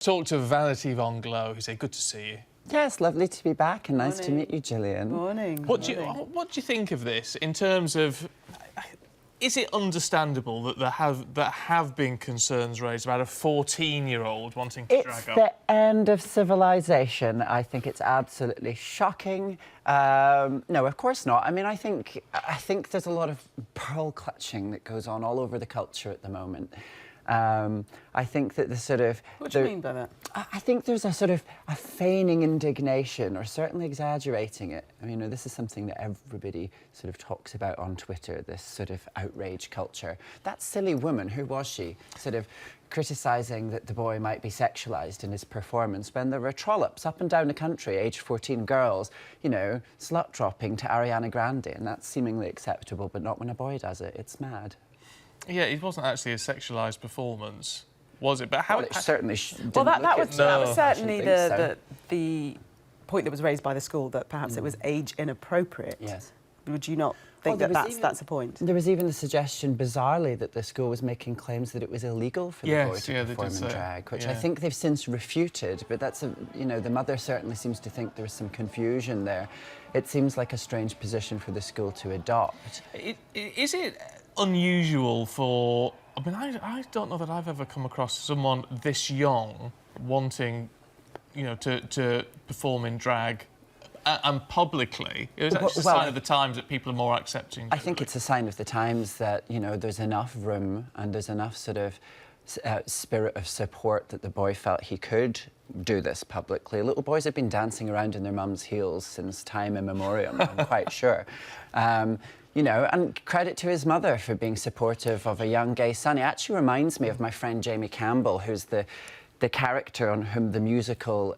Talk to Vanity von Glow, who say, good to see you. Yes, lovely to be back and nice to meet you, Gillian. Morning. What do you think of this in terms of... Is it understandable that there have been concerns raised about a 14-year-old wanting to drag up? It's the end of civilization. I think it's absolutely shocking. No, of course not. I mean, I think there's a lot of pearl clutching that goes on all over the culture at the moment. I think that the sort of... What do you mean by that? I think there's a sort of a feigning indignation, or certainly exaggerating it. I mean, this is something that everybody sort of talks about on Twitter, this sort of outrage culture. That silly woman, who was she? Sort of criticising that the boy might be sexualised in his performance when there were trollops up and down the country, aged 14 girls, you know, slut-dropping to Ariana Grande, and that's seemingly acceptable, but not when a boy does it. It's mad. Yeah, it wasn't actually a sexualised performance, was it? But how... Well, it certainly well, that was certainly the point that was raised by the school, that perhaps it was age inappropriate. Yes. Would you not think that's a point? There was even the suggestion, bizarrely, that the school was making claims that it was illegal for the boy to perform in drag, which I think they've since refuted. But that's you know, the mother certainly seems to think there was some confusion there. It seems like a strange position for the school to adopt. Is it unusual for... I mean, I don't know that I've ever come across someone this young wanting, you know, to perform in drag and publicly. It was actually a sign of the times that people are more accepting. I think it's a sign of the times that, you know, there's enough room and there's enough sort of spirit of support that the boy felt he could do this publicly. Little boys have been dancing around in their mum's heels since time immemorial, I'm quite sure. You know, and credit to his mother for being supportive of a young gay son. It actually reminds me of my friend Jamie Campbell, who's the character on whom the musical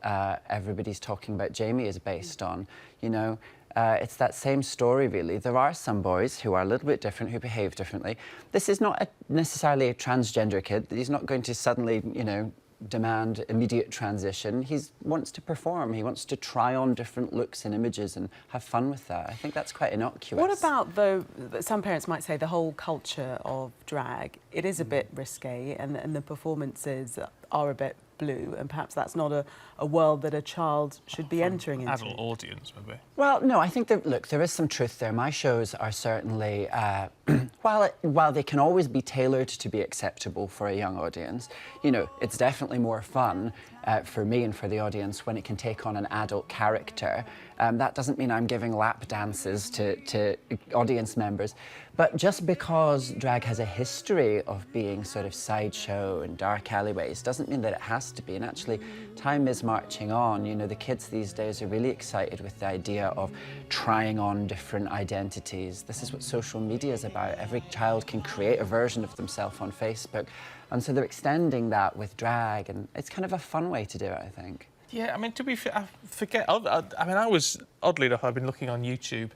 Everybody's Talking About Jamie is based on. You know, it's that same story, really. There are some boys who are a little bit different, who behave differently. This is not necessarily a transgender kid. He's not going to suddenly, you know, demand immediate transition. He wants to perform. He wants to try on different looks and images and have fun with that. I think that's quite innocuous. What about, though, some parents might say the whole culture of drag, it is a bit risque and the performances are a bit blue, and perhaps that's not a world that a child should be entering into? Adult audience, maybe. Well, no, I think that, look, there is some truth there. My shows are certainly, while they can always be tailored to be acceptable for a young audience, you know, it's definitely more fun for me and for the audience when it can take on an adult character. That doesn't mean I'm giving lap dances to audience members, but just because drag has a history of being sort of sideshow and dark alleyways doesn't mean that it has to be. And actually, time is marching on. You know, the kids these days are really excited with the idea of trying on different identities. This is what social media is about. Every child can create a version of themselves on Facebook, and so they're extending that with drag, and it's kind of a fun way to do it, I think. Yeah, I mean, to be fair, I forget... I mean, I was... Oddly enough, I've been looking on YouTube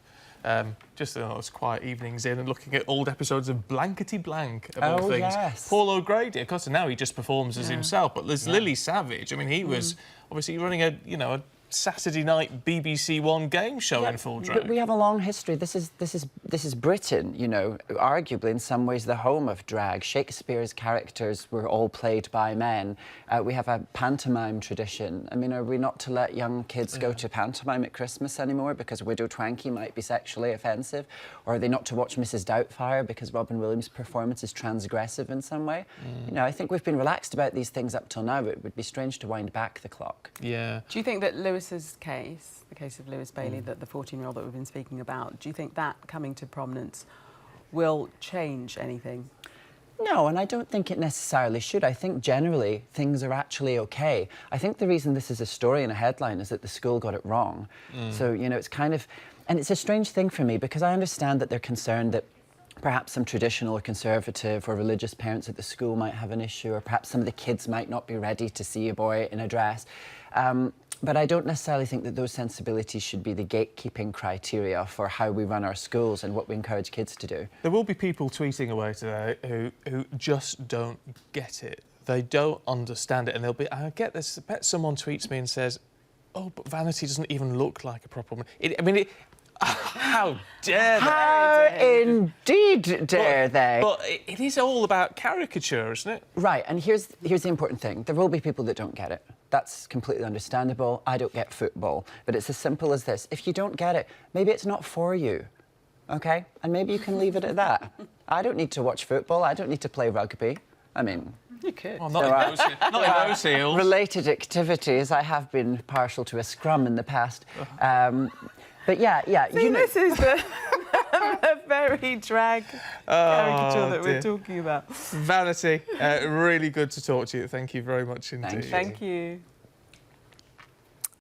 just on those quiet evenings in and looking at old episodes of Blankety Blank, of all things. Yes. Paul O'Grady, of course, and now he just performs as himself, but there's Lily Savage. I mean, he was obviously running a, you know, a Saturday night BBC One game show in full drag. But we have a long history. This is Britain, you know, arguably in some ways the home of drag. Shakespeare's characters were all played by men. We have a pantomime tradition. I mean, are we not to let young kids go to pantomime at Christmas anymore because Widow Twankey might be sexually offensive? Or are they not to watch Mrs. Doubtfire because Robin Williams' performance is transgressive in some way? You know, I think we've been relaxed about these things up till now. It would be strange to wind back the clock. Yeah. Do you think that Lewis's case, the case of Lewis Bailey, that the 14-year-old that we've been speaking about, do you think that coming to prominence will change anything? No, and I don't think it necessarily should. I think generally things are actually okay. I think the reason this is a story and a headline is that the school got it wrong. So, you know, it's kind of... And it's a strange thing for me because I understand that they're concerned that perhaps some traditional or conservative or religious parents at the school might have an issue, or perhaps some of the kids might not be ready to see a boy in a dress. But I don't necessarily think that those sensibilities should be the gatekeeping criteria for how we run our schools and what we encourage kids to do. There will be people tweeting away today who just don't get it. They don't understand it, and they'll be... I get this. I bet someone tweets me and says, "Oh, but Vanity doesn't even look like a proper woman." How dare they? How indeed dare they? But it is all about caricature, isn't it? Right, and here's the important thing. There will be people that don't get it. That's completely understandable. I don't get football. But it's as simple as this. If you don't get it, maybe it's not for you, OK? And maybe you can leave it at that. I don't need to watch football. I don't need to play rugby. I mean... You could. Well, not in those heels. Related activities. I have been partial to a scrum in the past. But yeah, See, you know... this is the very drag caricature that we're talking about. Vanity, really good to talk to you. Thank you very much indeed. Thank you. Thank you.